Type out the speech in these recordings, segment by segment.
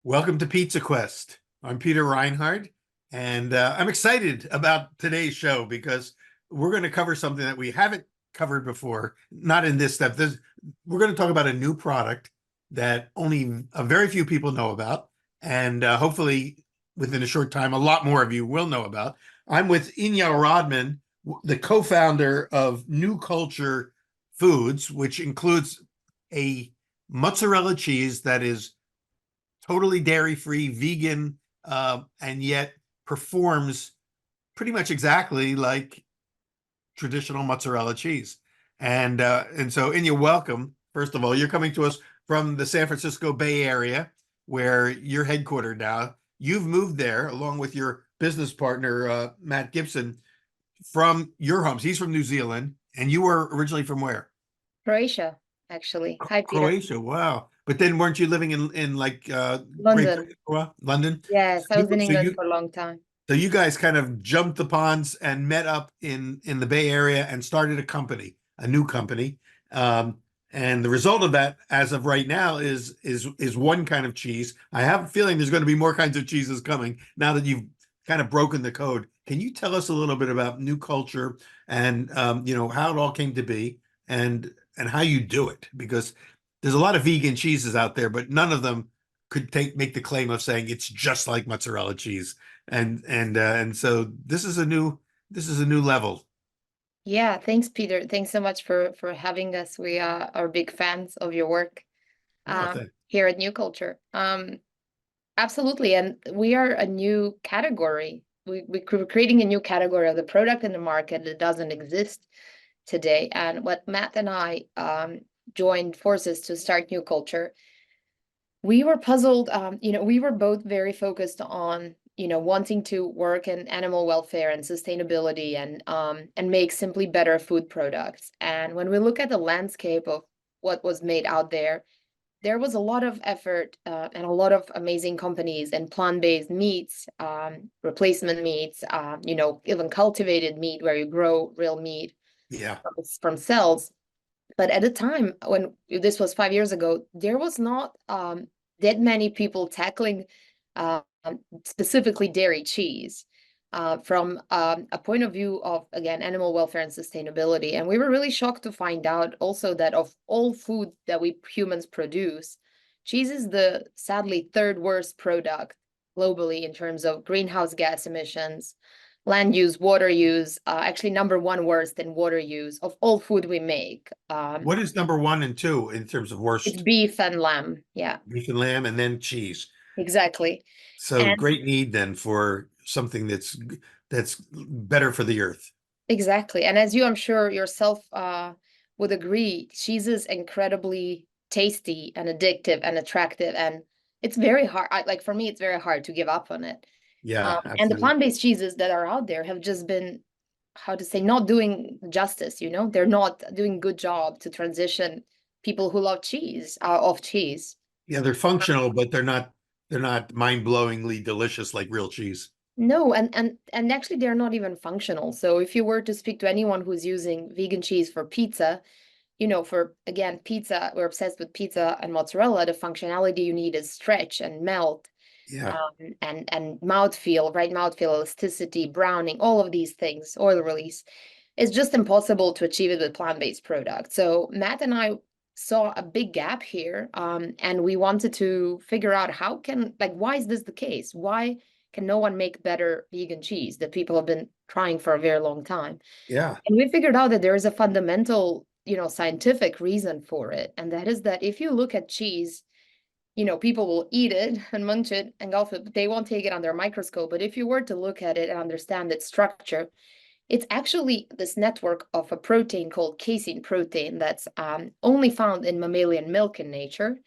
Welcome to Pizza Quest. I'm Peter Reinhardt, and I'm excited about today's show because we're going to cover something that we haven't covered before, not in this step. We're going to talk about a new product that only a very few people know about, and hopefully within a short time, a lot more of you will know about. I'm with Inja Radman, the co-founder of New Culture Foods, which includes a mozzarella cheese that is totally dairy-free, vegan, and yet performs pretty much exactly like traditional mozzarella cheese. And so, and you're welcome. First of all, you're coming to us from the San Francisco Bay Area, where you're headquartered now. You've moved there along with your business partner, Matt Gibson, from your homes. He's from New Zealand, and you were originally from where? Croatia, actually. Hi, Peter. Croatia. Wow. But then weren't you living in like Great London. Britain, well, London? Yes, I was in So England you for a long time. so you guys kind of jumped the ponds and met up in the Bay Area and started a company, a new company. Um, and the result of that, as of right now, is one kind of cheese. I have a feeling there's going to be more kinds of cheeses coming now that you've kind of broken the code. Can you tell us a little bit about New Culture and how it all came to be and how you do it? Because there's a lot of vegan cheeses out there, but none of them could make the claim of saying it's just like mozzarella cheese. And so this is a new level. Yeah, thanks, Peter. Thanks so much for having us. We are big fans of your work Oh, thank here at New Culture. Absolutely, and we are a new category. We're creating a new category of the product in the market that doesn't exist today. And what Matt and I joined forces to start New Culture, we were puzzled. We were both very focused on, wanting to work in animal welfare and sustainability and make simply better food products. And when we look at the landscape of what was made out there was a lot of effort and a lot of amazing companies and plant-based meats, replacement meats, even cultivated meat where you grow real meat Yeah. from cells. But at the time when this was 5 years ago, there was not that many people tackling uh, specifically dairy cheese from a point of view of, again, animal welfare and sustainability. And we were really shocked to find out also that of all food that we humans produce, cheese is the sadly third worst product globally in terms of greenhouse gas emissions, land use, water use, actually number one worst in water use of all food we make. What is number one and two in terms of It's worst? beef and lamb. Yeah, Beef and lamb, and then cheese. exactly. So And great need then for something that's better for the earth. exactly. And as you, I'm sure yourself would agree, cheese is incredibly tasty and addictive and attractive. And it's very hard. Like for me, it's very hard to give up on it. Yeah, And the absolutely. plant-based cheeses that are out there have just been, how to say, not doing justice, They're not doing good job to transition people who love cheese off cheese. Yeah, they're functional, but they're not mind-blowingly delicious like real cheese. No, and actually they're not even functional. So if you were to speak to anyone who's using vegan cheese for pizza, for again, pizza, we're obsessed with pizza and mozzarella. The functionality you need is stretch and melt, Yeah. and mouthfeel, right? Mouthfeel, elasticity, browning, all of these things, oil release. It's just impossible to achieve it with plant-based products. So Matt and I saw a big gap here, and we wanted to figure out why is this the case? Why can no one make better vegan cheese that people have been trying for a very long time? Yeah. And we figured out that there is a fundamental, scientific reason for it. And that is that if you look at cheese, people will eat it and munch it and go it, but they won't take it under a microscope. But if you were to look at it and understand its structure, it's actually this network of a protein called casein protein that's only found in mammalian milk in nature.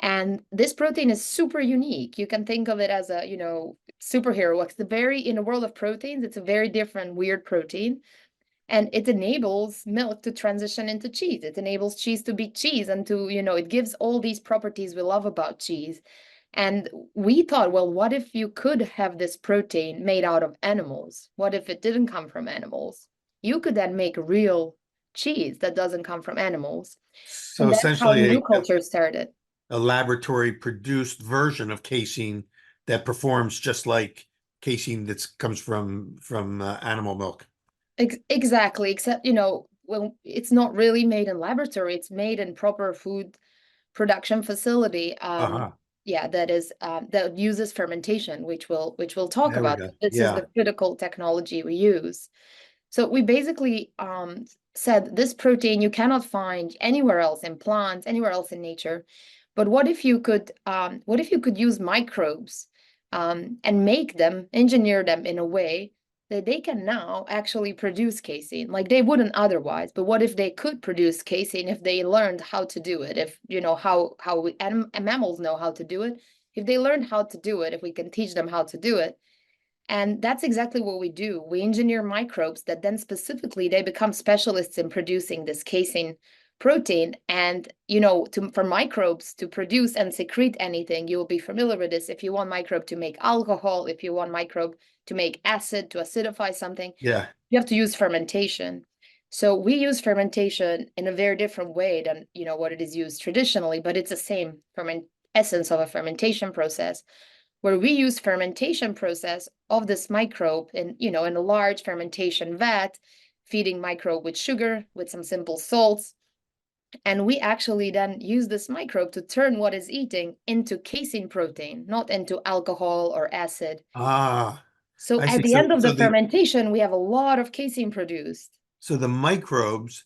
And this protein is super unique. You can think of it as a, superhero. In a world of proteins, it's a very different, weird protein. And it enables milk to transition into cheese. It enables cheese to be cheese and it gives all these properties we love about cheese. And we thought, well, what if you could have this protein made out of animals? What if it didn't come from animals? You could then make real cheese that doesn't come from animals. So And that's how essentially New Culture started. a laboratory produced version of casein that performs just like casein that comes from animal milk. Exactly, except, when it's not really made in laboratory, it's made in proper food production facility. Uh-huh. Yeah, that uses fermentation, which we'll talk There we about. go. This is Yeah. the critical technology we use. So we basically said this protein you cannot find anywhere else in plants, anywhere else in nature. But what if you could use microbes and make them, engineer them in a way that they can now actually produce casein, like they wouldn't otherwise. But what if they could produce casein if they learned how to do it? If you know how mammals know how to do it, if they learned how to do it, if we can teach them how to do it, and that's exactly what we do. We engineer microbes that then specifically they become specialists in producing this casein protein. And, for microbes to produce and secrete anything, you will be familiar with this. If you want microbe to make alcohol, if you want microbe to make acid, to acidify something, Yeah. you have to use fermentation. So we use fermentation in a very different way than, what it is used traditionally, but it's the same essence of a fermentation process, where we use fermentation process of this microbe in a large fermentation vat, feeding microbe with sugar, with some simple salts. And we actually then use this microbe to turn what is eating into casein protein, not into alcohol or acid. Ah, So I at see. the So end of so the the fermentation, we have a lot of casein produced. so the microbes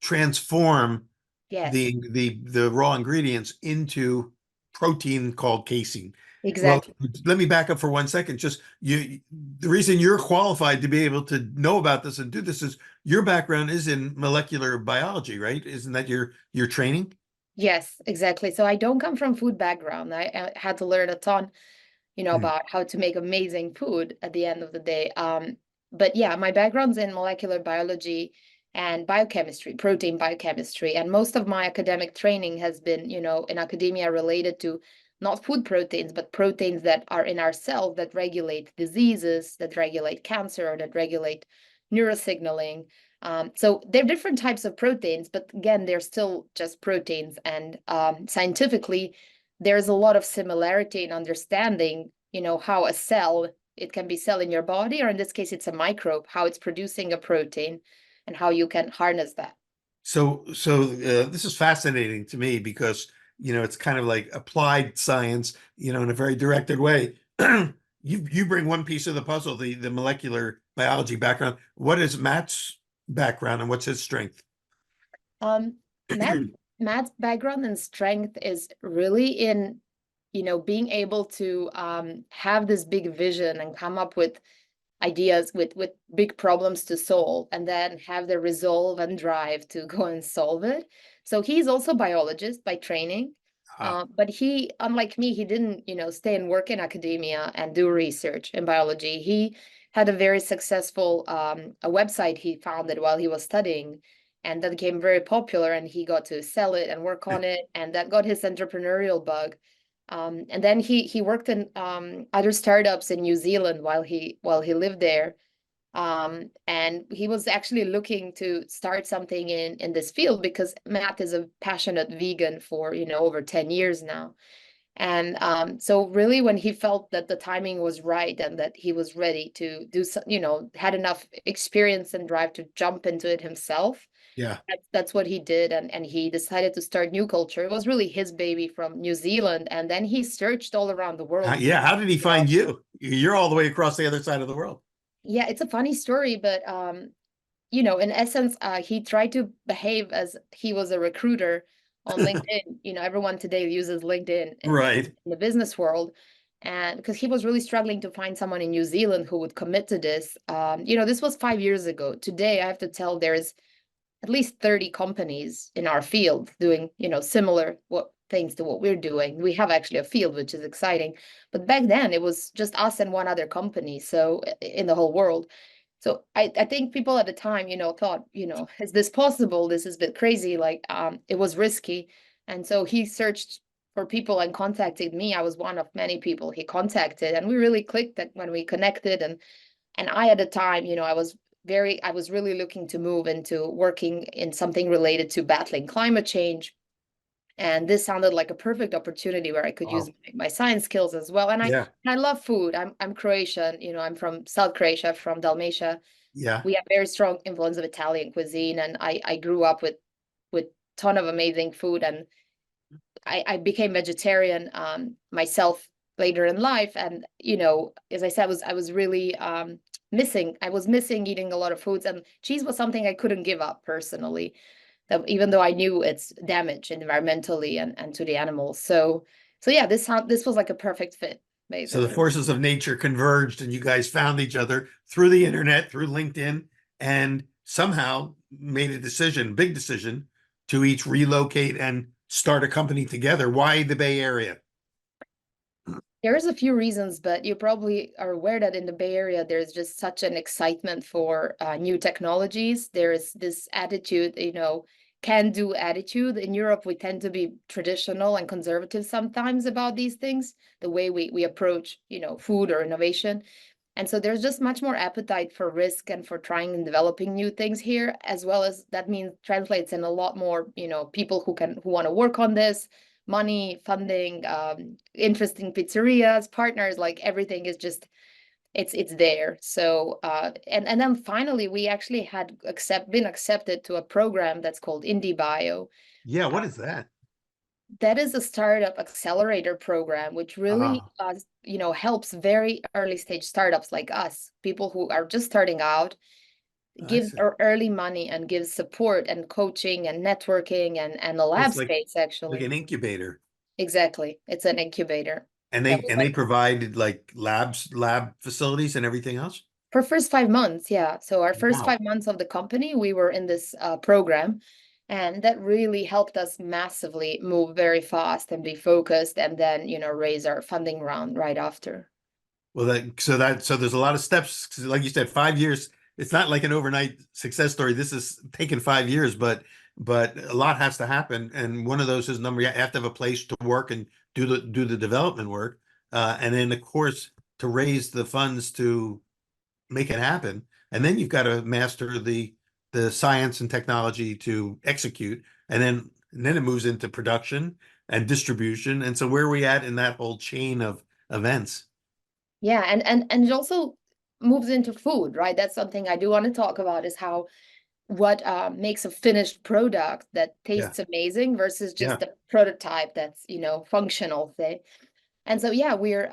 transform Yes, the raw ingredients into protein called casein. Well, exactly. let me back up for 1 second. Just the reason you're qualified to be able to know about this and do this is your background is in molecular biology, right? Isn't that your training? Yes, exactly. So I don't come from food background. I had to learn a ton Hmm. about how to make amazing food at the end of the day. But yeah, my background's in molecular biology and biochemistry, protein biochemistry, and most of my academic training has been, in academia related to not food proteins, but proteins that are in our cells that regulate diseases, that regulate cancer, that regulate neurosignaling. So they're different types of proteins, but again, they're still just proteins. And scientifically, there's a lot of similarity in understanding, how a cell, it can be cell in your body, or in this case, it's a microbe, how it's producing a protein and how you can harness that. So this is fascinating to me because it's kind of like applied science, in a very directed way. You bring one piece of the puzzle, the molecular biology background. What is Matt's background and what's his strength? Um, Matt, Matt's background and strength is really in, being able to have this big vision and come up with ideas with big problems to solve, and then have the resolve and drive to go and solve it. So he's also a biologist by training. Ah, But he, unlike me, he didn't, stay and work in academia and do research in biology. He had a very successful a website he founded while he was studying, and that became very popular, and he got to sell it and work on it, and that got his entrepreneurial bug. And then he worked in other startups in New Zealand while he lived there. And he was actually looking to start something in this field because Matt is a passionate vegan for, over 10 years now. And so really when he felt that the timing was right and that he was ready to do so, had enough experience and drive to jump into it himself, yeah. that's what he did. And he decided to start New Culture. It was really his baby from New Zealand. And then he searched all around the world. Yeah. How did he find you? You're all the way across the other side of the world. Yeah, it's a funny story, but in essence, he tried to behave as he was a recruiter on LinkedIn. Everyone today uses LinkedIn Right. in the business world. And because he was really struggling to find someone in New Zealand who would commit to this. This was 5 years ago. Today, I have to tell there's at least 30 companies in our field doing, similar things to what we're doing. We have actually a field, which is exciting. But back then, it was just us and one other company, so in the whole world. So I think people at the time, thought, is this possible? This is a bit crazy. Like, it was risky. And so he searched for people and contacted me. I was one of many people he contacted, and we really clicked that when we connected. And I, at the time, I was really looking to move into working in something related to battling climate change. And this sounded like a perfect opportunity where I could use Wow. my science skills as well. And Yeah. I love food. I'm Croatian, you know, I'm from South Croatia, from Dalmatia. Yeah. We have very strong influence of Italian cuisine, and I grew up with ton of amazing food, and I became vegetarian myself later in life. And you know, as I said, I was really missing eating a lot of foods, and cheese was something I couldn't give up personally, that even though I knew it's damage environmentally and to the animals. So yeah, this was like a perfect fit, So the basically. forces of nature converged and you guys found each other through the internet, through LinkedIn, and somehow made a decision, big decision, to each relocate and start a company together. Why the Bay Area? There's a few reasons, but you probably are aware that in the Bay Area, there's just such an excitement for new technologies. There's this attitude, you know, can-do attitude. In Europe, we tend to be traditional and conservative sometimes about these things, the way we approach, you know, food or innovation. And so there's just much more appetite for risk and for trying and developing new things here, as well as that means translates in a lot more, you know, people who want to work on this, money, funding, interesting pizzerias, partners, like everything is just it's there. So and then finally we actually had been accepted to a program that's called IndieBio. Yeah, what is that? That is a startup accelerator program, which really, Ah, you know, helps very early stage startups like us, people who are just starting out, I gives see. early money and gives support and coaching and networking and a lab It's space, like actually. an incubator. Exactly. It's an incubator. And That they was and like they provided like lab facilities and everything else. for first 5 months, yeah. So our first Wow. 5 months of the company, we were in this program, and that really helped us massively move very fast and be focused, and then, you know, raise our funding round right after. Well, so there's a lot of steps. 'Cause like you said, 5 years. It's not like an overnight success story. This is taken 5 years, but a lot has to happen. And one of those is number you have to have a place to work and do the development work, and then of course to raise the funds to make it happen. And then you've got to master the science and technology to execute, and then it moves into production and distribution. And so where are we at in that whole chain of events? Yeah, and it also moves into food, right? That's something I do want to talk about, is how what makes a finished product that Yeah, tastes amazing versus yeah. just a prototype that's, you know, functional, say. And so yeah, we're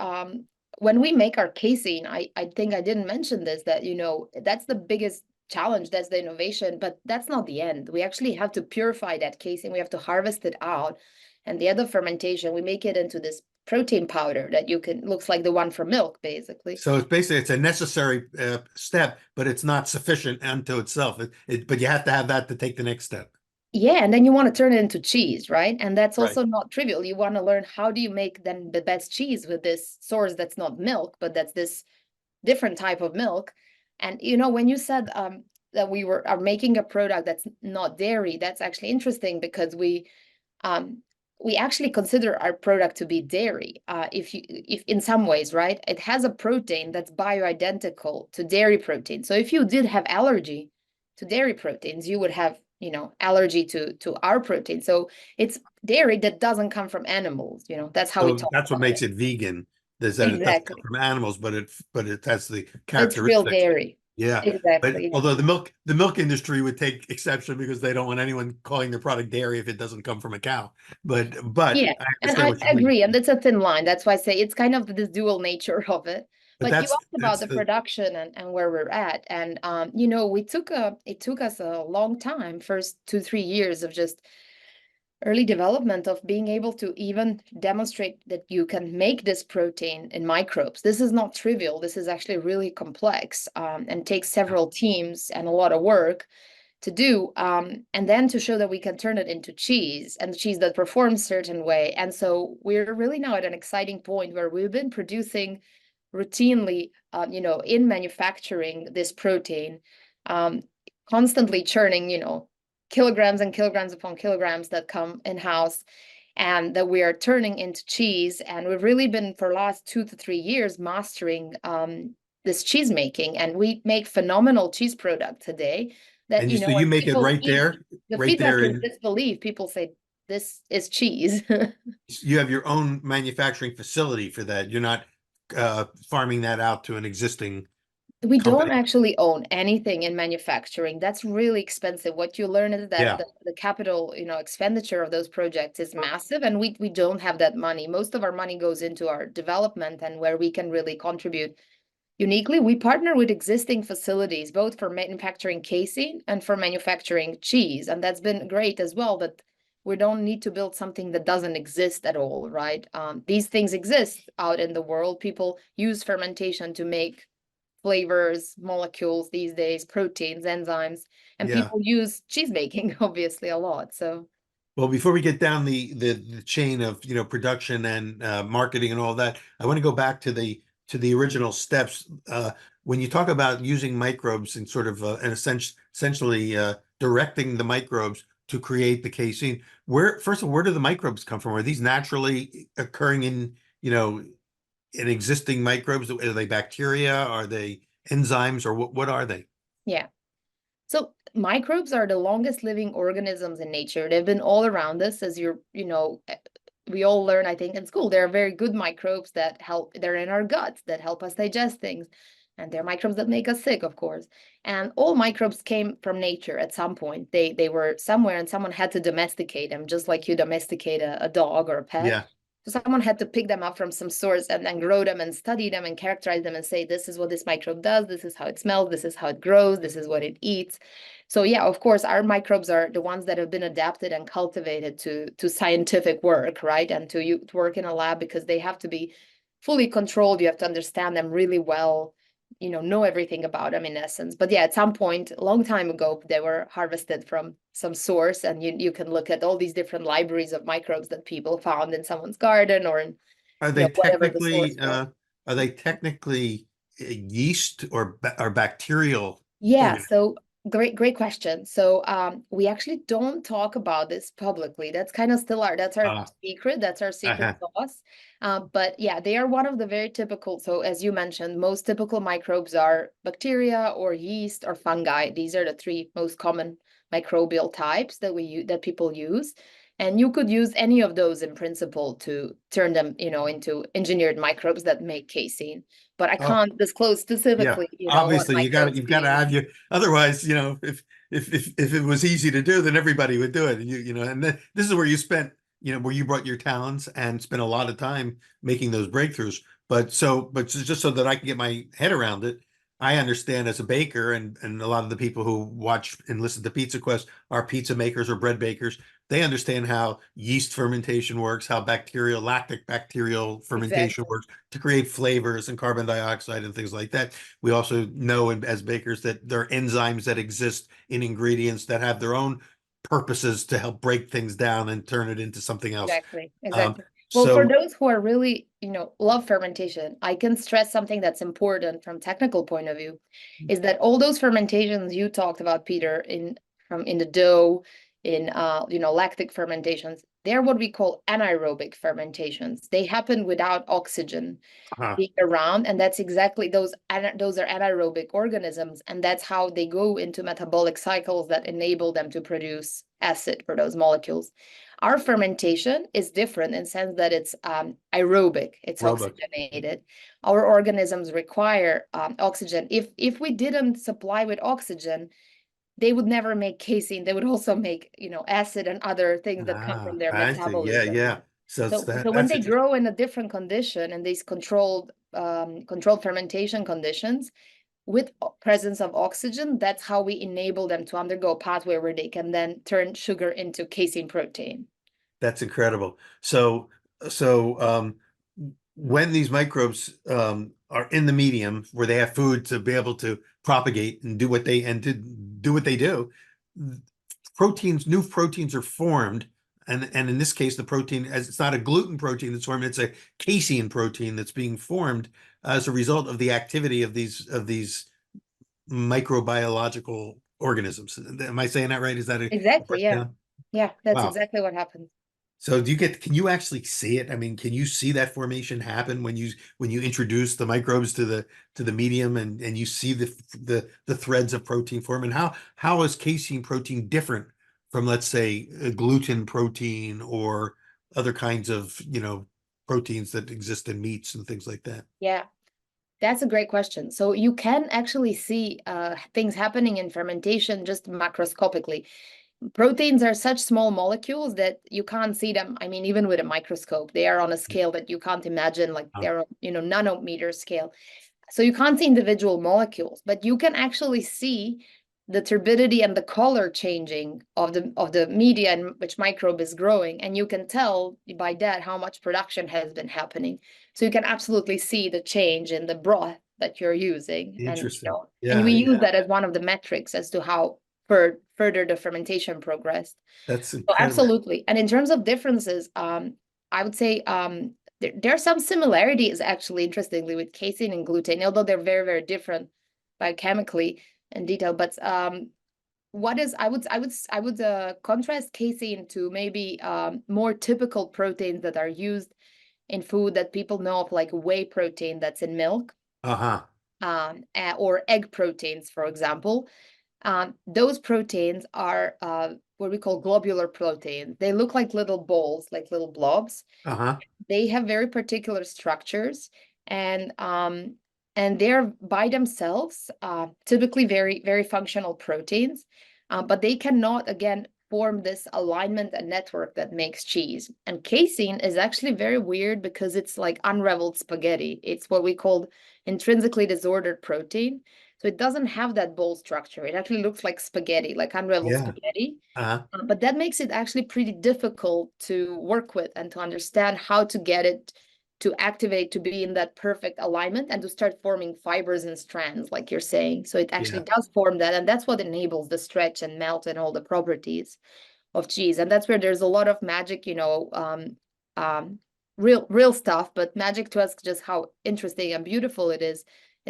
when we make our casein, I think I didn't mention this, that, you know, that's the biggest challenge, that's the innovation, but that's not the end. We actually have to purify that casein, we have to harvest it out. And the other fermentation, we make it into this protein powder that you can, looks like the one from milk, basically. So it's a necessary step, but it's not sufficient unto itself. But you have to have that to take the next step. Yeah, and then you want to turn it into cheese, right? And that's Right. also not trivial. You want to learn, how do you make then the best cheese with this source that's not milk, but that's this different type of milk. And you know, when you said that are making a product that's not dairy, that's actually interesting, because um, we actually consider our product to be dairy. If in some ways, right, it has a protein that's bioidentical to dairy protein. So if you did have allergy to dairy proteins, you would have, you know, allergy to our protein. So it's dairy that doesn't come from animals. You know, that's how we So talk that's what about makes it. it vegan, is that it doesn't come Exactly. from animals, but it has the It's real characteristics. dairy. Yeah. But Exactly. Yeah. although the milk industry would take exception because they don't want anyone calling their product dairy if it doesn't come from a cow. But Yeah, I and understand I what you mean. agree, and it's a thin line. That's why I say it's kind of this dual nature of it. But But you that's asked about that's the the production and where we're at, and you know, it took us a long time, first 2, 3 years of just early development of being able to even demonstrate that you can make this protein in microbes. This is not trivial. This is actually really complex, and takes several teams and a lot of work to do, and then to show that we can turn it into cheese, and cheese that performs certain way. And so we're really now at an exciting point where we've been producing routinely, you know, in manufacturing this protein, um, constantly churning, you know, kilograms and kilograms upon kilograms that come in house, and that we are turning into cheese. And we've really been, for the last 2 to 3 years, mastering this cheese making, and we make phenomenal cheese product today that, and you you so know, you when make it people eat, the right feedback there is in disbelief. People say, this is cheese. You have your own manufacturing facility for that. You're not farming that out to an existing We don't company. actually own anything in manufacturing. That's really expensive. What you learn is that Yeah, the capital, expenditure of those projects is massive, and we don't have that money. Most of our money goes into our development and where we can really contribute uniquely. We partner with existing facilities, both for manufacturing casein and for manufacturing cheese, and that's been great as well, that we don't need to build something that doesn't exist at all, right? These things exist out in the world. People use fermentation to make flavors, molecules these days, proteins, enzymes, and yeah. people use cheese making obviously a lot. So Well, before we get down the chain of production and marketing and all that, I want to go back to the original steps. When you talk about using microbes and sort of essentially directing the microbes to create the casein, where first of all, where do the microbes come from? Are these naturally occurring in existing microbes? Are they bacteria? Are they enzymes? Or what are they? yeah. So microbes are the longest living organisms in nature. They've been all around us, as we all learn, I think, in school. There are very good microbes that help, they're in our guts that help us digest things. And there are microbes that make us sick, of course. And all microbes came from nature at some point. They were somewhere and someone had to domesticate them, just like you domesticate a dog or a pet. Yeah. So someone had to pick them up from some source and then grow them and study them and characterize them and say, this is what this microbe does, this is how it smells, this is how it grows, this is what it eats. So yeah, of course, our microbes are the ones that have been adapted and cultivated to scientific work, right? And to work in a lab, because they have to be fully controlled. You have to understand them really well, know everything about them in essence. But yeah, at some point, a long time ago, they were harvested from some source, and you can look at all these different libraries of microbes that people found in someone's garden or in, Are they whatever the source technically was. yeast or bacterial Yeah, organisms? so great question. So we actually don't talk about this publicly. That's kind of still that's our Uh, secret. That's our secret uh-huh. sauce. But yeah, they are one of the very typical. So as you mentioned, most typical microbes are bacteria or yeast or fungi. These are the three most common microbial types that that people use. And you could use any of those in principle to turn them, into engineered microbes that make casein. But I Oh, can't disclose yeah. specifically, what Obviously, microbes you've we got to have use. your. Otherwise, if it was easy to do, then everybody would do it. And then this is where you spent, where you brought your talents and spent a lot of time making those breakthroughs. But just so that I can get my head around it, I understand as a baker, and a lot of the people who watch and listen to Pizza Quest are pizza makers or bread bakers. They understand how yeast fermentation works, how lactic bacterial fermentation Exactly. works to create flavors and carbon dioxide and things like that. We also know as bakers that there are enzymes that exist in ingredients that have their own purposes to help break things down and turn it into something else. Exactly. Um, Exactly. Well, for so, those who are really, love fermentation, I can stress something that's important from technical point of view, is that all those fermentations you talked about, Peter, in the dough, in lactic fermentations, they're what we call anaerobic fermentations. They happen without oxygen uh, being around, and that's exactly those are anaerobic organisms, and that's how they go into metabolic cycles that enable them to produce acid for those molecules. Our fermentation is different in the sense that it's aerobic, it's robot. oxygenated. Our organisms require oxygen. If we didn't supply with oxygen, they would never make casein. They would also make, acid and other things that come from their I see. Yeah, metabolism. yeah. So it's So when that's they interesting. grow in a different condition, in these controlled fermentation conditions with presence of oxygen, that's how we enable them to undergo a pathway where they can then turn sugar into casein protein. That's incredible. So when these microbes are in the medium where they have food to be able to propagate and to do what they do, new proteins are formed. And in this case, the protein, as it's not a gluten protein that's formed, it's a casein protein that's being formed as a result of the activity of these microbiological organisms. Am I saying that right? Is that a Exactly, yeah. breakdown? Yeah, that's Wow. exactly what happens. So can you actually see it? I mean, can you see that formation happen when you introduce the microbes to the medium and you see the threads of protein form? And how is casein protein different from let's say a gluten protein or other kinds of, proteins that exist in meats and things like that? Yeah, that's a great question. So you can actually see things happening in fermentation just macroscopically. Proteins are such small molecules that you can't see them. I mean, even with a microscope, they are on a scale that you can't imagine, like Uh, they're, nanometer scale. So you can't see individual molecules, but you can actually see the turbidity and the color changing of the media in which microbe is growing, and you can tell by that how much production has been happening. So you can absolutely see the change in the broth that you're using, and Interesting. and Yeah, we use yeah. that as one of the metrics as to how further the fermentation progressed. That's So incredible. absolutely. And in terms of differences, I would say there are some similarities actually, interestingly, with casein and gluten, although they're very, very different biochemically in detail. But what is I would contrast casein to maybe more typical proteins that are used in food that people know of, like whey protein that's in milk, Uh-huh. or egg proteins, for example. Those proteins are what we call globular proteins. They look like little balls, like little blobs. Uh-huh. They have very particular structures, and they're by themselves typically very, very functional proteins, but they cannot, again, form this alignment and network that makes cheese. And casein is actually very weird because it's like unraveled spaghetti. It's what we call intrinsically disordered protein. So it doesn't have that ball structure. It actually looks like spaghetti, like unraveled Yeah. spaghetti. Uh-huh. But that makes it actually pretty difficult to work with and to understand how to get it to activate, to be in that perfect alignment and to start forming fibers and strands, like you're saying. So it actually Yeah. does form that. And that's what enables the stretch and melt and all the properties of cheese. And that's where there's a lot of magic, um, real stuff, but magic to us, just how interesting and beautiful it is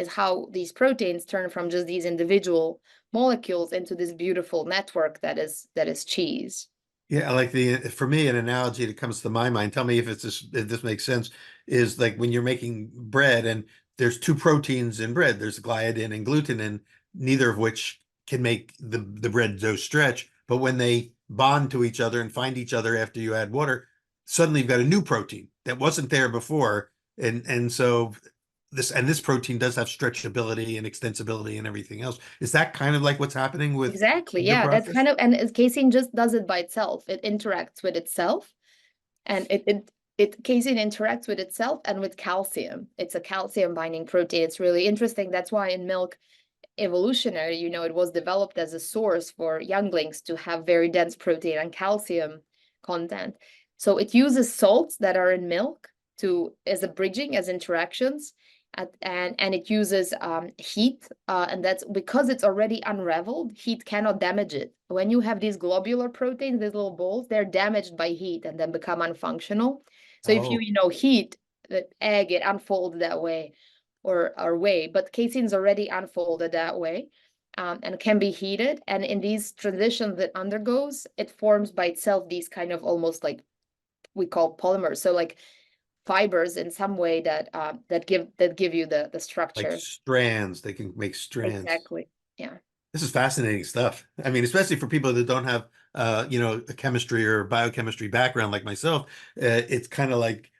how these proteins turn from just these individual molecules into this beautiful network that is cheese. Yeah, like for me, an analogy that comes to my mind, tell me if this makes sense, is like when you're making bread and there's two proteins in bread, there's gliadin and glutenin, neither of which can make the bread dough stretch. But when they bond to each other and find each other after you add water, suddenly you've got a new protein that wasn't there before. And so this protein does have stretchability and extensibility and everything else. Is that kind of like what's happening with Exactly. your Yeah, that's process? kind of, and casein just does it by itself. It interacts with itself, and it casein interacts with itself and with calcium. It's a calcium binding protein. It's really interesting. That's why in milk, evolutionary, it was developed as a source for younglings to have very dense protein and calcium content. So it uses salts that are in milk to as a bridging, as interactions, and it uses heat, and that's because it's already unraveled. Heat cannot damage it. When you have these globular proteins, these little balls, they're damaged by heat and then become unfunctional. So if you Oh, heat the egg, it unfolds that way, or way, but casein's already unfolded that way, and can be heated. And in these transitions that undergoes, it forms by itself these kind of almost like we call polymers. So like fibers in some way that give you the like structure. strands, they can make strands. Exactly. Yeah. This is fascinating stuff. I mean, especially for people that don't have, a chemistry or biochemistry background like myself. It's kind of like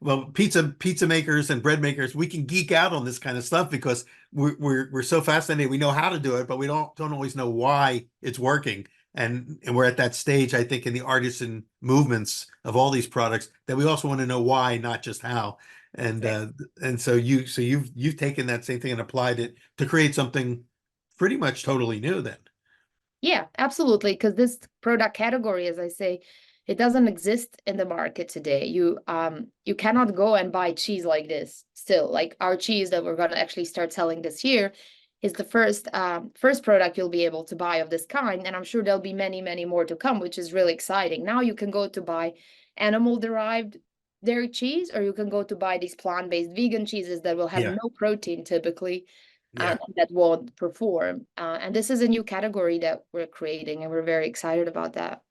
well, pizza makers and bread makers, we can geek out on this kind of stuff because we're so fascinated. We know how to do it, but we don't always know why it's working. And we're at that stage, I think, in the artisan movements of all these products that we also want to know why, not just how. And Exactly. uh, and so you've taken that same thing and applied it to create something pretty much totally new then. Yeah, absolutely. Because this product category, as I say, it doesn't exist in the market today. You cannot go and buy cheese like this still. Like our cheese that we're gonna actually start selling this year is the first product you'll be able to buy of this kind. And I'm sure there'll be many, many more to come, which is really exciting. Now you can go to buy animal-derived dairy cheese, or you can go to buy these plant-based vegan cheeses that will have Yeah, no protein typically, yeah. that won't perform. And this is a new category that we're creating, and we're very excited about that.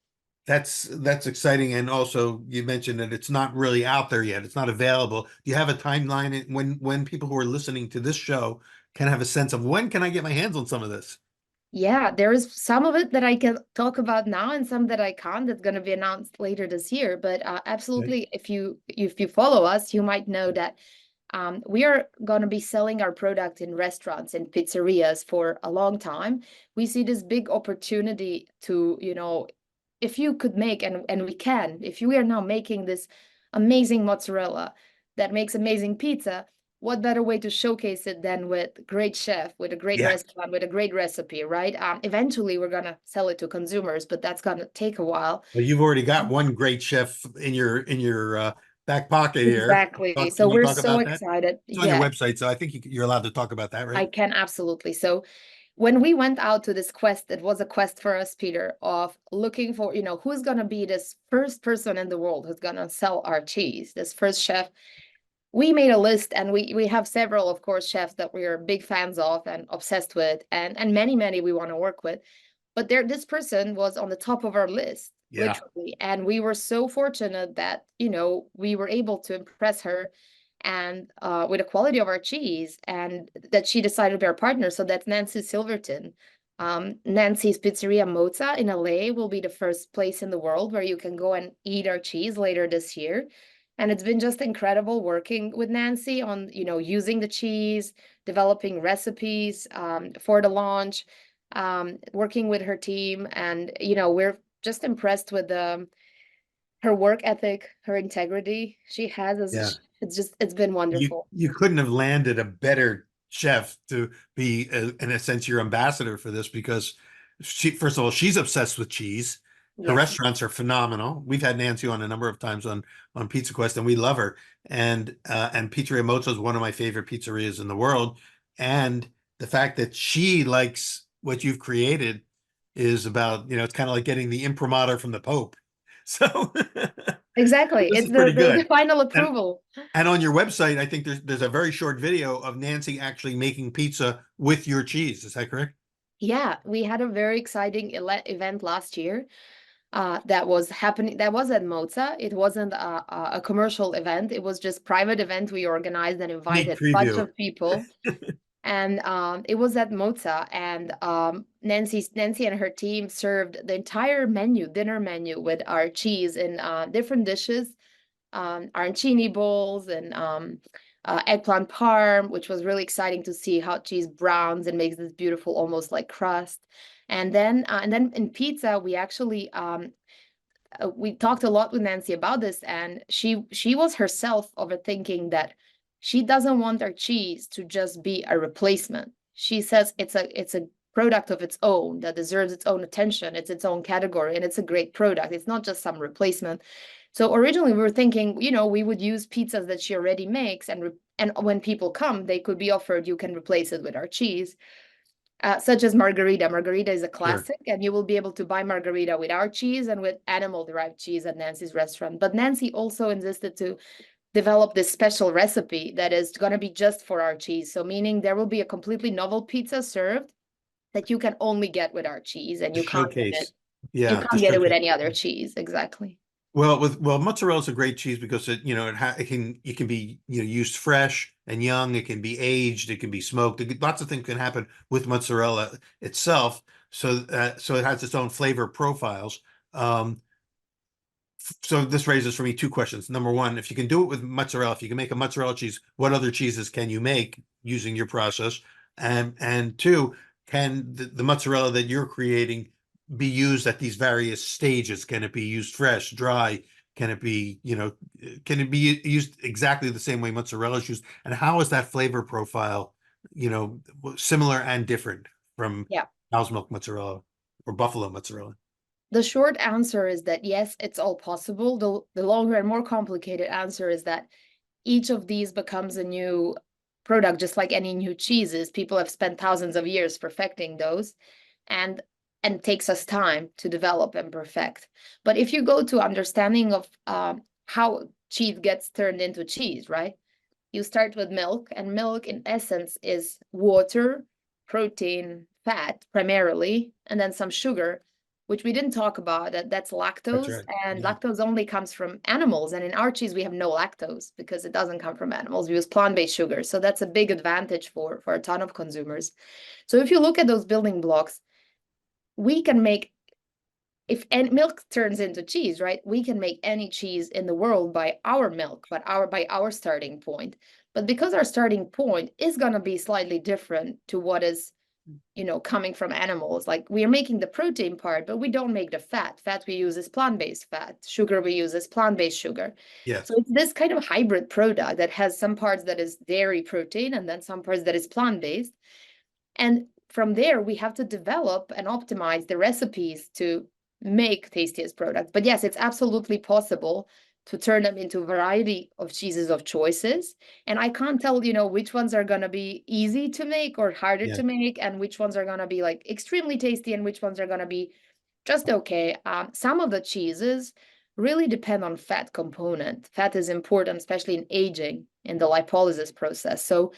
That's exciting. And also you mentioned that it's not really out there yet. It's not available. Do you have a timeline when people who are listening to this show can have a sense of when can I get my hands on some of this? Yeah, there is some of it that I can talk about now and some that I can't. That's going to be announced later this year. But Okay. absolutely, if you follow us, you might know that we are going to be selling our product in restaurants and pizzerias for a long time. We see this big opportunity to, if you could make, and we can, if we are now making this amazing mozzarella that makes amazing pizza, what better way to showcase it than with great chef, with a great Yeah. restaurant, with a great recipe, right? Eventually, we're gonna sell it to consumers, but that's gonna take a while. Well, you've already got one great chef in your back pocket here. Exactly. Can So you we're talk so about that? excited. It's on your Yeah, website, so I think you're allowed to talk about that, I right? can absolutely. So when we went out to this quest, it was a quest for us, Peter, of looking for, who's gonna be this first person in the world who's gonna sell our cheese, this first chef. We made a list, and we have several, of course, chefs that we are big fans of and obsessed with, and many we want to work with. But this person was on the top of our list, Yeah. literally, and we were so fortunate that we were able to impress her, and with the quality of our cheese, and that she decided to be our partner. So that's Nancy Silverton. Nancy's Pizzeria Mozza in LA will be the first place in the world where you can go and eat our cheese later this year. And it's been just incredible working with Nancy on, using the cheese, developing recipes for the launch, working with her team. And, we're just impressed with her work ethic, her integrity she has. Yeah. It's been you wonderful. you couldn't have landed a better chef to be in a sense your ambassador for this, because she, first of all, she's obsessed with cheese. Her Yeah. restaurants are phenomenal. We've had Nancy on a number of times on Pizza Quest, and we love her. And Pizzeria Mozza is one of my favorite pizzerias in the world. And the fact that she likes what you've created is about, it's kind of like getting the imprimatur from the Pope. So Exactly. this It's is the, pretty the, the good. final And approval. and on your website, I think there's a very short video of Nancy actually making pizza with your cheese. Is that correct? Yeah, we had a very exciting event last year that was happening. That was at Mozza. It wasn't a commercial event. It was just private event we organized and Sneak invited a bunch preview. of people. And it was at Mozza, and Nancy and her team served the entire menu, dinner menu, with our cheese in different dishes, arancini bowls, and eggplant parm, which was really exciting to see how cheese browns and makes this beautiful, almost like crust. And then in pizza, we talked a lot with Nancy about this, and she was herself overthinking that she doesn't want our cheese to just be a replacement. She says it's a product of its own that deserves its own attention. It's its own category, and it's a great product. It's not just some replacement. So originally we were thinking, we would use pizzas that she already makes, and when people come, they could be offered, you can replace it with our cheese, such as margarita. Margarita is a Sure. classic, and you will be able to buy margarita with our cheese and with animal-derived cheese at Nancy's restaurant. But Nancy also insisted to develop this special recipe that is going to be just for our cheese. So meaning there will be a completely novel pizza served that you can only get with our cheese, and To you can't get it. showcase. You Yeah, to can't get it with showcase. any other cheese. Exactly. Well, mozzarella is a great cheese because it can be used fresh and young. It can be aged. It can be smoked. Lots of things can happen with mozzarella itself. So it has its own flavor profiles. Um, so this raises for me two questions. Number one, if you can do it with mozzarella, if you can make a mozzarella cheese, what other cheeses can you make using your process? And two, can the mozzarella that you're creating be used at these various stages? Can it be used fresh, dry? Can it be, can it be used exactly the same way mozzarella is used? And how is that flavor profile, similar and different from Yeah. cow's milk mozzarella or buffalo mozzarella? The short answer is that yes, it's all possible. The longer and more complicated answer is that each of these becomes a new product, just like any new cheeses. People have spent thousands of years perfecting those, and and takes us time to develop and perfect. But if you go to understanding of how cheese gets turned into cheese, right? You start with milk, and milk in essence is water, protein, fat primarily, and then some sugar, which we didn't talk about. That's That's lactose, right. and Yeah. lactose only comes from animals. And in our cheese, we have no lactose because it doesn't come from animals. We use plant-based sugar, so that's a big advantage for a ton of consumers. So if you look at those building blocks, we can make, if any milk turns into cheese, right? We can make any cheese in the world by our milk, but by our starting point. But because our starting point is going to be slightly different to what is, coming from animals, like we are making the protein part, but we don't make the fat. Fat we use is plant-based fat. Sugar we use is plant-based sugar. Yes. So it's this kind of hybrid product that has some parts that is dairy protein and then some parts that is plant-based. And from there, we have to develop and optimize the recipes to make tastiest products. But yes, it's absolutely possible to turn them into a variety of cheeses of choices. And I can't tell, which ones are going to be easy to make or harder Yeah. to make, and which ones are going to be like extremely tasty and which ones are going to be just okay. Some of the cheeses really depend on fat component. Fat is important, especially in aging in the lipolysis process. So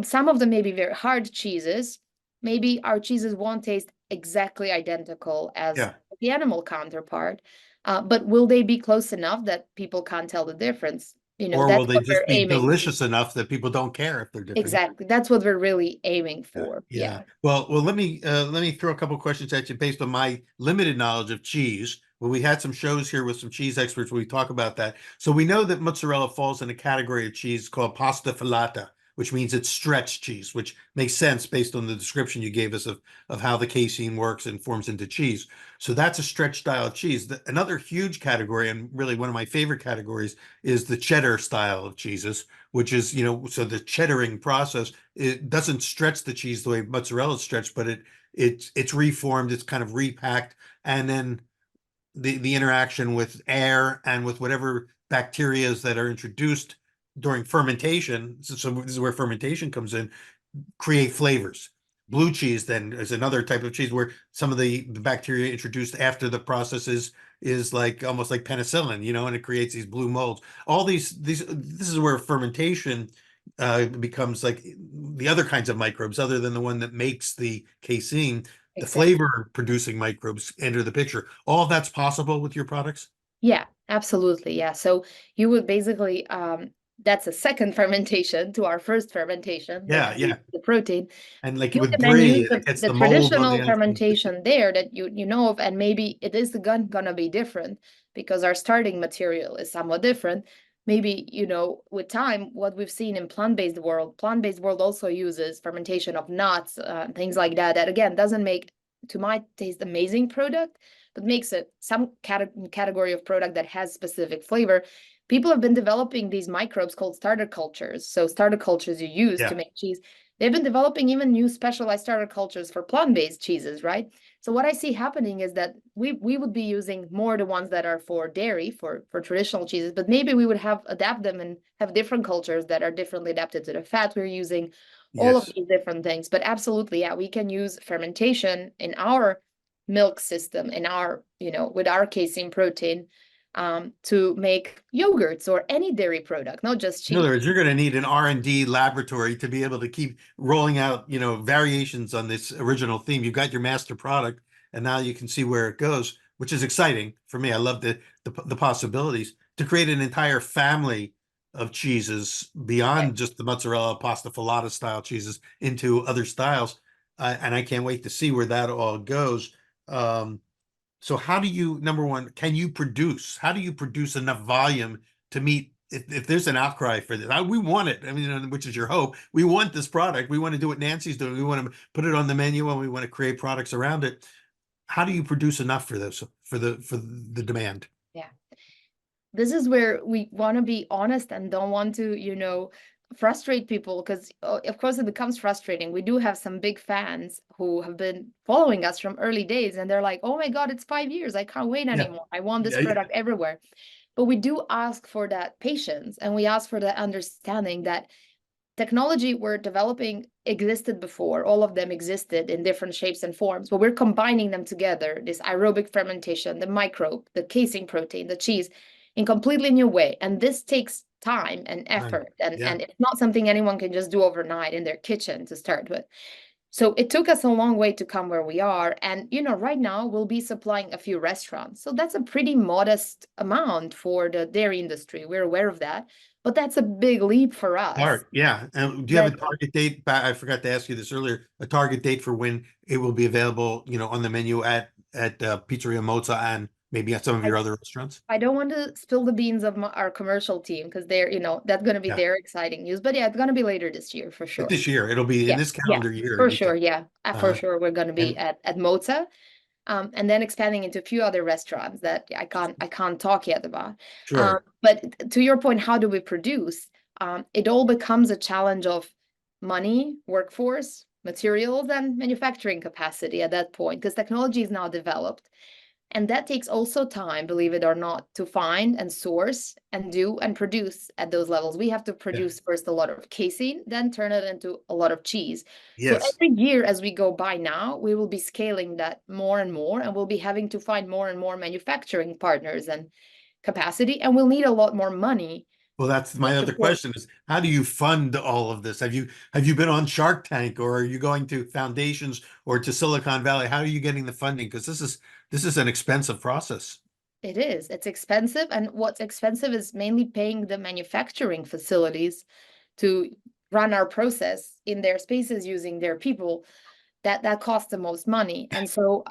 some of them may be very hard cheeses. Maybe our cheeses won't taste exactly identical as Yeah. the animal counterpart, but will they be close enough that people can't tell the difference? Or will That's they what we're just be aiming. delicious enough that people don't care if they're different? Exactly. That's what we're really aiming Yeah, for. yeah. Yeah. Well, let me throw a couple questions at you based on my limited knowledge of cheese. Well, we had some shows here with some cheese experts where we talk about that. So we know that mozzarella falls in a category of cheese called pasta filata, which means it's stretched cheese, which makes sense based on the description you gave us of how the casein works and forms into cheese. So that's a stretched style of cheese. Another huge category, and really one of my favorite categories, is the cheddar style of cheeses, which is, so the cheddaring process, it doesn't stretch the cheese the way mozzarella is stretched, but it's reformed, it's kind of repacked, and then the interaction with air and with whatever bacterias that are introduced during fermentation. So this is where fermentation comes in, create flavors. Blue cheese then is another type of cheese where some of the bacteria introduced after the process is like almost like penicillin, and it creates these blue molds. All these this is where fermentation becomes like the other kinds of microbes other than the one that makes the casein. The Exactly. flavor producing microbes enter the picture. All that's possible with your products? Yeah, absolutely. Yeah. So you would basically, that's a second fermentation to our first fermentation that Yeah, yeah. creates the protein. And like You with can then use brie, it gets the the mold on the traditional outside. fermentation there that you know of, and maybe it is gonna be different because our starting material is somewhat different. Maybe, with time, what we've seen in plant-based world also uses fermentation of nuts, things like that. That again doesn't make, to my taste, amazing product, but makes it some category of product that has specific flavor. People have been developing these microbes called starter cultures. So starter cultures you use to Yeah. make cheese. They've been developing even new specialized starter cultures for plant-based cheeses, right? So what I see happening is that we would be using more the ones that are for dairy, for traditional cheeses, but maybe we would have adapt them and have different cultures that are differently adapted to the fat we're using, all of Yes. these different things. But absolutely, yeah, we can use fermentation in our milk system, in our, with our casein protein, to make yogurts or any dairy product, not just In other cheese. words, you're going to need an R&D laboratory to be able to keep rolling out, variations on this original theme. You've got your master product, and now you can see where it goes, which is exciting for me. I love the possibilities to create an entire family of cheeses beyond just the mozzarella, pasta filata style cheeses into other styles. And I can't wait to see where that all goes. So how do you, number one, can you produce? How do you produce enough volume to meet if there's an outcry for this? We want it. I mean, which is your hope. We want this product. We want to do what Nancy's doing. We want to put it on the menu and we want to create products around it. How do you produce enough for this, for the demand? Yeah. This is where we want to be honest and don't want to, frustrate people, because of course it becomes frustrating. We do have some big fans who have been following us from early days, and they're like, oh my God, it's 5 years. I can't wait Yeah. anymore. I want this Yeah, yeah. product everywhere. But we do ask for that patience, and we ask for that understanding that technology we're developing existed before. All of them existed in different shapes and forms, but we're combining them together, this aerobic fermentation, the microbe, the casein protein, the cheese, in completely new way. And this takes time and Right. effort, and Yeah. it's not something anyone can just do overnight in their kitchen to start with. So it took us a long way to come where we are. And, right now we'll be supplying a few restaurants. So that's a pretty modest amount for the dairy industry. We're aware of that. but that's a big leap for us. Art, yeah. And do you have That a target date? I forgot to ask you this earlier. A target date for when it will be available, on the menu at Pizzeria Mozza and maybe at some of I your other restaurants? I don't want to spill the beans of our commercial team because that's going to be Yeah, their exciting news. But yeah, it's going to be later this year for but sure. this year it'll be in Yeah, this yeah, calendar year. for You sure. said, Yeah, for uh, sure. We're going to be and at Mozza, and then expanding into a few other restaurants that I can't talk yet about. sure, But to your point, how do we produce? It all becomes a challenge of money, workforce, materials, and manufacturing capacity at that point because technology is now developed. And that takes also time, believe it or not, to find and source and do and produce at those levels. We have to yeah, produce first a lot of casein, then turn it into a lot of cheese. So yes. every year as we go by now, we will be scaling that more and more, and we'll be having to find more and more manufacturing partners and capacity, and we'll need a lot more money Well, that's to my other support. question is how do you fund all of this? Have you been on Shark Tank or are you going to foundations or to Silicon Valley? How are you getting the funding? Because this is an expensive process. It is. It's expensive, and what's expensive is mainly paying the manufacturing facilities to run our process in their spaces using their people. That costs the most money. And so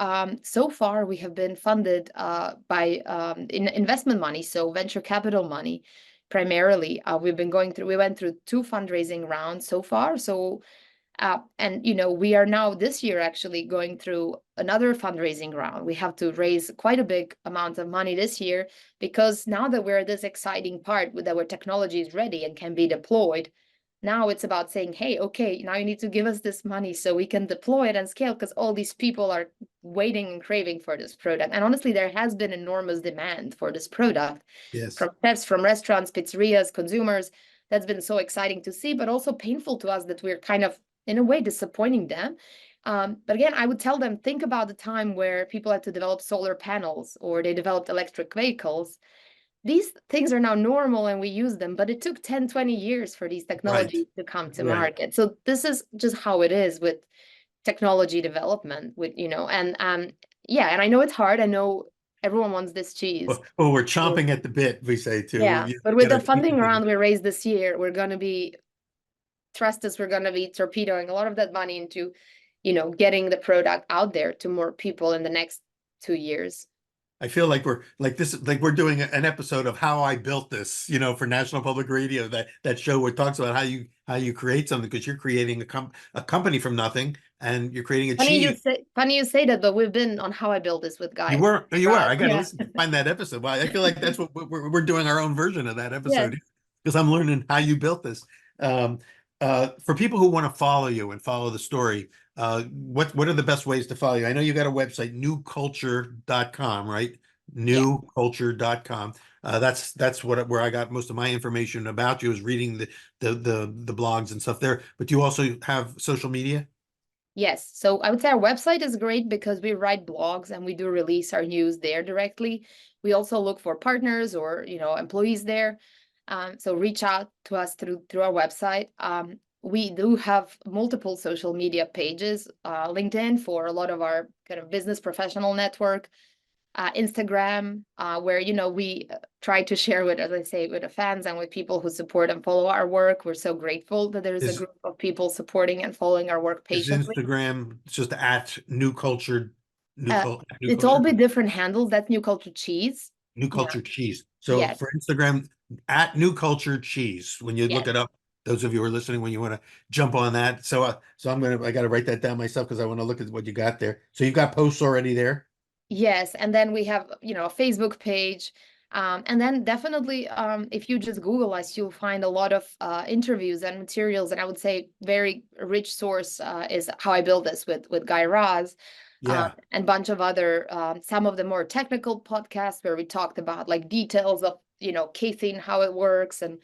so far we have been funded by in investment money, so venture capital money primarily. We went through two fundraising rounds so far. So and we are now this year actually going through another fundraising round. We have to raise quite a big amount of money this year because now that we're at this exciting part that where technology is ready and can be deployed, now it's about saying, hey, okay, now you need to give us this money so we can deploy it and scale because all these people are waiting and craving for this product. And honestly, there has been enormous demand for this product Yes. from chefs, from restaurants, pizzerias, consumers. That's been so exciting to see, but also painful to us that we're kind of, in a way, disappointing them. But again, I would tell them, think about the time where people had to develop solar panels or they developed electric vehicles. These things are now normal and we use them, but it took 10, 20 years for these Right. technologies to come to Right. market. So this is just how it is with technology development and yeah, and I know it's hard. I know everyone wants this cheese. Well, we're chomping at the bit, we say too. Yeah, You but with got the our teeth funding into this. round we raised this year, we're going to be torpedoing a lot of that money into, getting the product out there to more people in the next 2 years. I feel like we're doing an episode of How I Built This, for National Public Radio, that show where it talks about how you create something because you're creating a company from nothing and you're creating a cheese. Funny you say that, but we've been on How I Built This with You Guy were, you were. Raz. I got to Yeah. listen to find that episode. Well, I feel like that's what we're doing our own version of that Yes. episode because I'm learning how you built this. Um, for people who want to follow you and follow the story, what are the best ways to follow you? I know you got a website, newculture.com, right? Yeah. Newculture.com. That's where I got most of my information about you is reading the blogs and stuff there. But do you also have social media? Yes. So I would say our website is great because we write blogs and we do release our news there directly. We also look for partners or, employees there. So reach out to us through our website. We do have multiple social media pages, LinkedIn for a lot of our kind of business professional network, Instagram, where we try to share with, as I say, with the fans and with people who support and follow our work. We're so grateful that there is a Is group of people supporting and following our work is patiently. Instagram just at New Culture, Uh, New it's all Culture? be different handles. That's New Culture Cheese. New Yeah. Culture Cheese. So Yes. for Instagram, at New Culture Cheese, when you look Yes. it up, those of you who are listening, when you want to jump on that. So I got to write that down myself because I want to look at what you got there. So you've got posts already there. Yes. And then we have, a Facebook page. And then definitely, if you just Google us, you'll find a lot of interviews and materials. And I would say very rich source is How I Built This with Guy Raz. Yeah. And bunch of other some of the more technical podcasts where we talked about like details of casing, how it works, and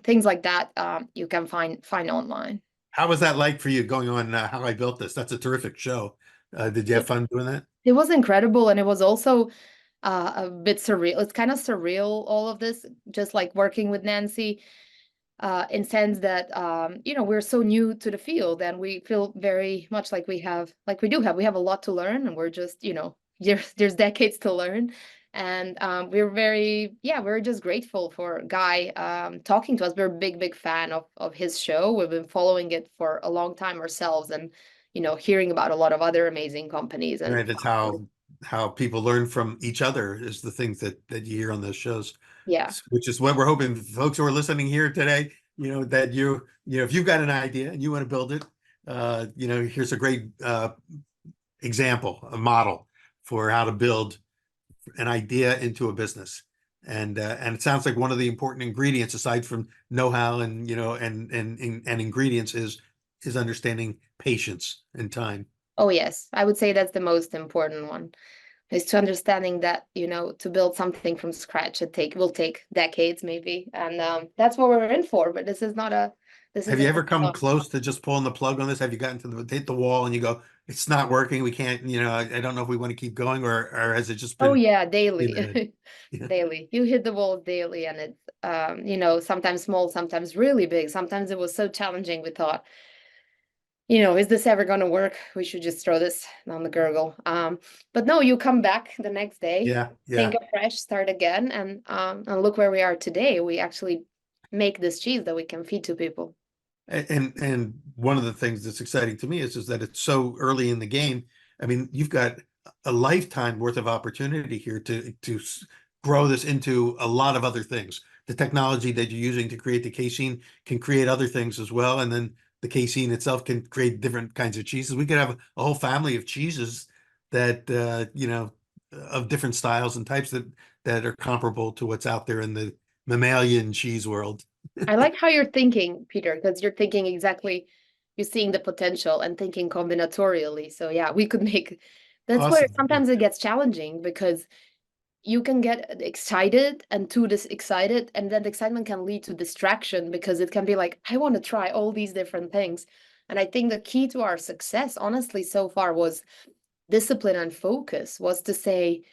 things like that. You can find online. How was that like for you going on How I Built This? That's a terrific show. Did you have It, fun doing that? it was incredible, and it was also a bit surreal. It's kind of surreal, all of this, just like working with Nancy, in sense that we're so new to the field, and we feel very much like we do have a lot to learn, and we're just there's decades to learn. And we're just grateful for Guy talking to us. We're a big fan of his show. We've been following it for a long time ourselves, and hearing about a lot of other amazing companies. And Right. It's how people learn from each other is the things that you hear on those shows, yeah. which is what we're hoping folks who are listening here today, that if you've got an idea and you want to build it, here's a great example, a model for how to build an idea into a business. And it sounds like one of the important ingredients, aside from know-how and and ingredients, is understanding patience and time. Oh yes, I would say that's the most important one, is to understanding that, to build something from scratch, will take decades maybe. And that's what we're in for. But this Have isn't you ever a come close to just pulling the plug on this? Have you gotten to hit the wall and you go, it's not working, we can't, I don't know if we want to keep going, or has it just Oh been yeah, bad? daily. Yeah. Daily. You hit the wall daily, and it's sometimes small, sometimes really big. Sometimes it was so challenging we thought, is this ever gonna work? We should just throw this down the gurgle. But no, you come back the next day, Yeah, think yeah. afresh, start again, and look where we are today. We actually make this cheese that we can feed to people. And one of the things that's exciting to me is that it's so early in the game. I mean, you've got a lifetime worth of opportunity here to grow this into a lot of other things. The technology that you're using to create the casein can create other things as well, and then the casein itself can create different kinds of cheeses. We could have a whole family of cheeses that of different styles and types that are comparable to what's out there in the mammalian cheese world. I like how you're thinking, Peter, because you're thinking exactly, you're seeing the potential and thinking combinatorially. So yeah, we could make, that's where Awesome. Yeah. sometimes it gets challenging, because you can get excited and too this excited, and then the excitement can lead to distraction, because it can be like, I want to try all these different things. And I think the key to our success, honestly, so far was discipline and focus, was to say,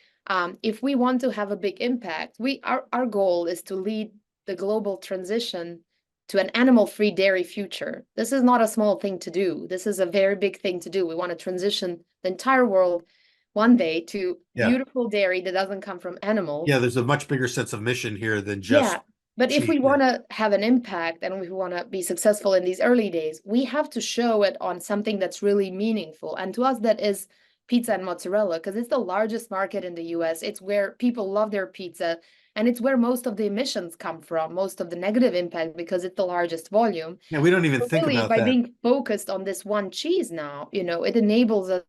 if we want to have a big impact, our goal is to lead the global transition to an animal-free dairy future. This is not a small thing to do. This is a very big thing to do. We want to transition the entire world one day to Yeah. beautiful dairy that doesn't come from animals. Yeah, there's a much bigger sense of mission here than Yeah, just but if cheese. we Yeah. want to have an impact and we want to be successful in these early days, we have to show it on something that's really meaningful. And to us, that is pizza and mozzarella, because it's the largest market in the US. It's where people love their pizza, and it's where most of the emissions come from, most of the negative impact, because it's the largest volume. Yeah, we don't even So think really, about by that. being focused on this one cheese now, it enables us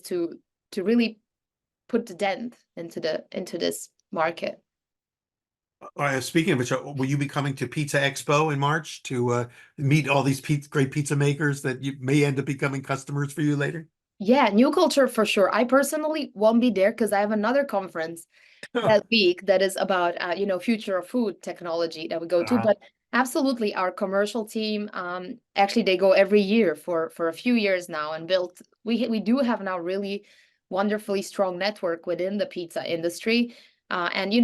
to really put the dent into this market. Speaking of which, will you be coming to Pizza Expo in March to meet all these great pizza makers that you may end up becoming customers for you later? Yeah, new culture for sure. I personally won't be there because I have another conference that week that is about future of food technology that we go to. Uh-huh. But absolutely, our commercial team, actually they go every year for a few years now, and built, we do have now really wonderfully strong network within the pizza industry. And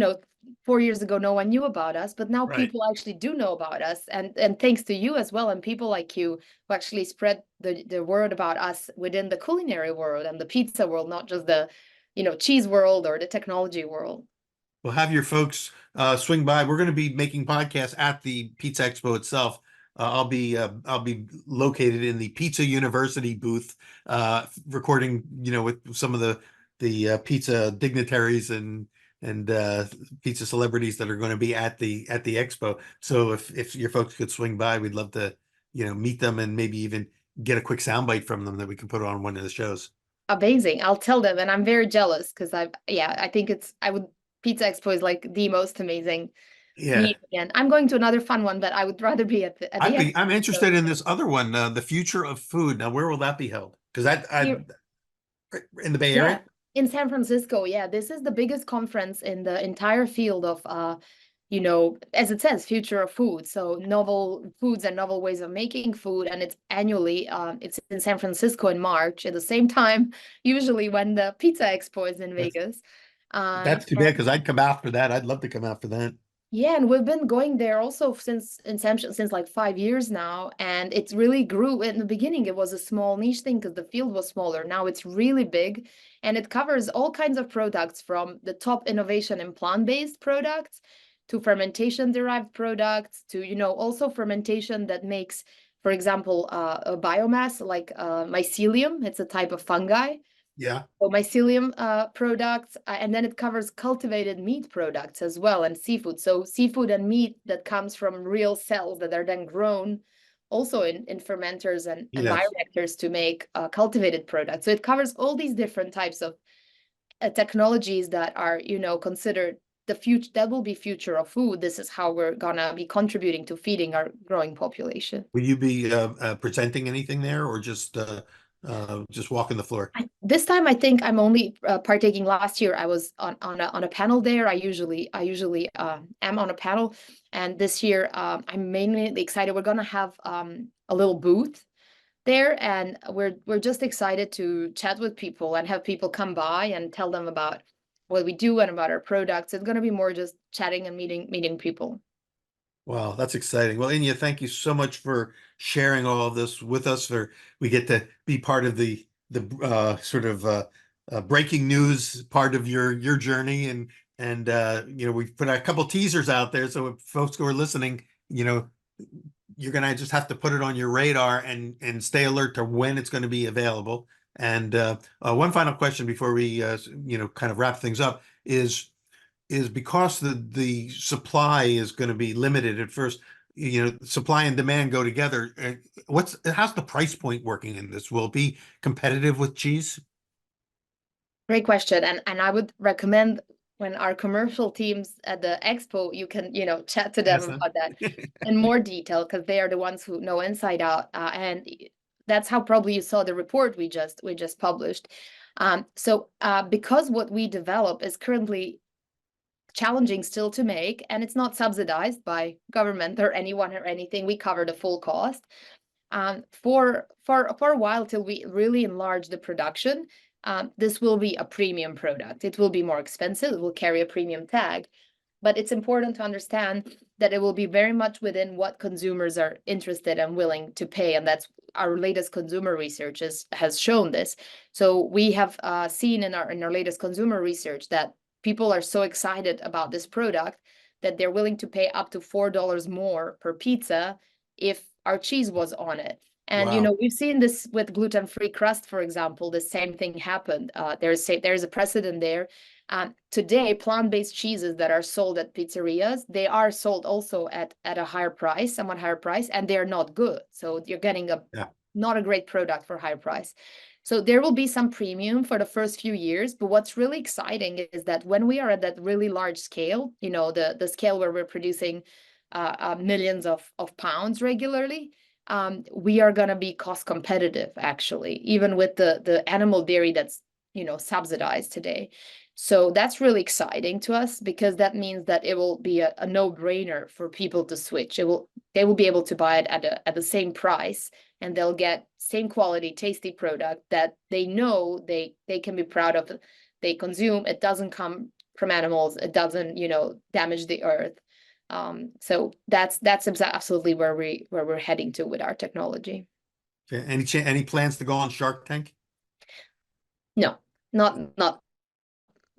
4 years ago no one knew about us, but now Right. people actually do know about us, and thanks to you as well, and people like you who actually spread the word about us within the culinary world and the pizza world, not just the cheese world or the technology world. Well, have your folks swing by. We're going to be making podcasts at the Pizza Expo itself. I'll be located in the Pizza University booth, recording, with some of the pizza dignitaries and pizza celebrities that are going to be at the expo. So if your folks could swing by, we'd love to, meet them and maybe even get a quick soundbite from them that we can put on one of the shows. Amazing. I'll tell them, and I'm very jealous because I think I would, Pizza Expo is like the most amazing Yeah. meet again. I'm going to another fun one, but I would rather be at the I'm expo. So interested in this other one, the future of food. Now, where will that be held? Because I here, in the Bay yeah, Area. in San Francisco, yeah, this is the biggest conference in the entire field of as it says, future of food. So novel foods and novel ways of making food, and it's annually. It's in San Francisco in March at the same time, usually when the Pizza Expo is in That's Vegas. that's too bad because I'd come out for that. I'd love to come out for that. Yeah, and we've been going there also since inception, since like 5 years now, and it really grew. In the beginning, it was a small niche thing because the field was smaller. Now it's really big, and it covers all kinds of products from the top innovation in plant-based products to fermentation-derived products to, also fermentation that makes, for example, a biomass like mycelium. It's a type of fungi. Yeah. So mycelium products, and then it covers cultivated meat products as well and seafood. So seafood and meat that comes from real cells that are then grown also in fermenters and Yes. bioreactors to make cultivated products. So it covers all these different types of technologies that are, considered the future, that will be future of food. This is how we're gonna be contributing to feeding our growing population. Will you be presenting anything there, or just walking the floor? This time I think I'm only partaking. Last year I was on a panel there. I usually am on a panel, and this year I'm mainly excited. We're gonna have a little booth there, and we're just excited to chat with people and have people come by and tell them about what we do and about our products. It's gonna be more just chatting and meeting people. Wow, that's exciting. Well, Inja, thank you so much for sharing all of this with us. We get to be part of the sort of breaking news part of your journey, and we've put a couple teasers out there, so if folks who are listening, you're gonna just have to put it on your radar and stay alert to when it's going to be available. And one final question before we kind of wrap things up is because the supply is going to be limited at first, supply and demand go together. How's the price point working in this? Will it be competitive with cheese? Great question. And I would recommend when our commercial teams at the Expo, you can, chat to them Yes, huh? about that in more detail because they are the ones who know inside out. And that's how probably you saw the report we just published. So because what we develop is currently challenging still to make, and it's not subsidized by government or anyone or anything, we cover the full cost. For a while till we really enlarge the production, this will be a premium product. It will be more expensive. It will carry a premium tag, but it's important to understand that it will be very much within what consumers are interested and willing to pay, and that's our latest consumer research has shown this. So we have seen in our latest consumer research that people are so excited about this product that they're willing to pay up to $4 more per pizza if our cheese was on it. And Wow. we've seen this with gluten-free crust, for example. The same thing happened. There's a precedent there. Today, plant-based cheeses that are sold at pizzerias, they are sold also at a higher price, somewhat higher price, and they're not good. So you're getting Yeah. not a great product for higher price. So there will be some premium for the first few years, but what's really exciting is that when we are at that really large scale, the scale where we're producing millions of pounds regularly, we are going to be cost competitive, actually, even with the animal dairy that's subsidized today. So that's really exciting to us because that means that it will be a no-brainer for people to switch. They will be able to buy it at the same price, and they'll get same quality, tasty product that they know they can be proud of. They consume. It doesn't come from animals. It doesn't, damage the earth. So that's absolutely where we're heading to with our technology. Okay. Any plans to go on Shark Tank? No, not Because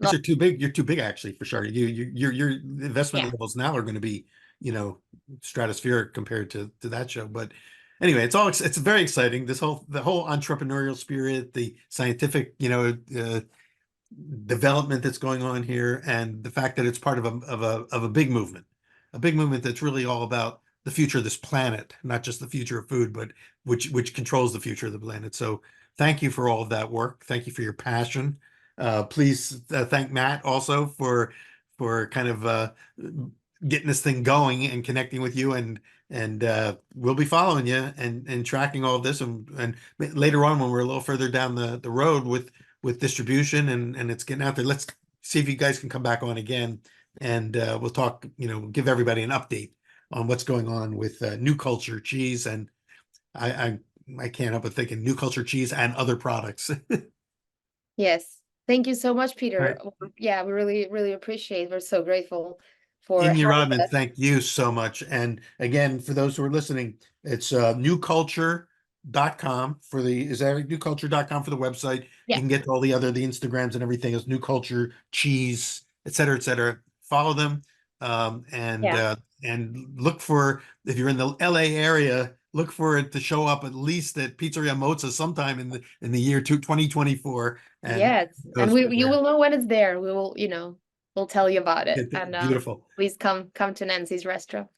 not you're too big. You're too big actually for sure. Your investment yeah. levels now are going to be, stratospheric compared to that show. But anyway, it's very exciting. The whole entrepreneurial spirit, the scientific, development that's going on here, and the fact that it's part of a big movement that's really all about the future of this planet, not just the future of food, but which controls the future of the planet. So thank you for all of that work. Thank you for your passion. Please thank Matt also for kind of getting this thing going and connecting with you, and we'll be following you and tracking all of this, and later on when we're a little further down the road with distribution and it's getting out there. Let's see if you guys can come back on again, and we'll talk, give everybody an update on what's going on with New Culture cheese. And I can't help but thinking New Culture cheese and other products. Yes. Thank you so much, All Peter. right. Yeah, we really, really appreciate. We're so grateful for Inja having Radman, us. thank you so much. And again, for those who are listening, it's newculture.com for the, is that right? Newculture.com for the website. Yeah. You can get all the Instagrams and everything is New Culture, cheese, et cetera, et cetera. Follow them. And look for, if you're in the LA area, look for it to show up at least at Pizzeria Mozza sometime in the year 2024. And Yes, and goes from you there. will know when it's there. We will, we'll tell you about it. And Beautiful. please come to Nancy's restaurant.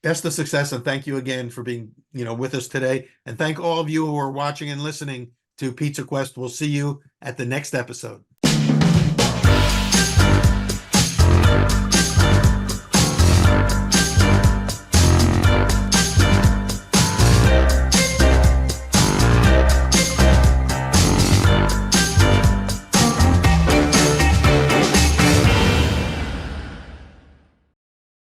Best of success, and thank you again for being, with us today. And thank all of you who are watching and listening to Pizza Quest. We'll see you at the next episode.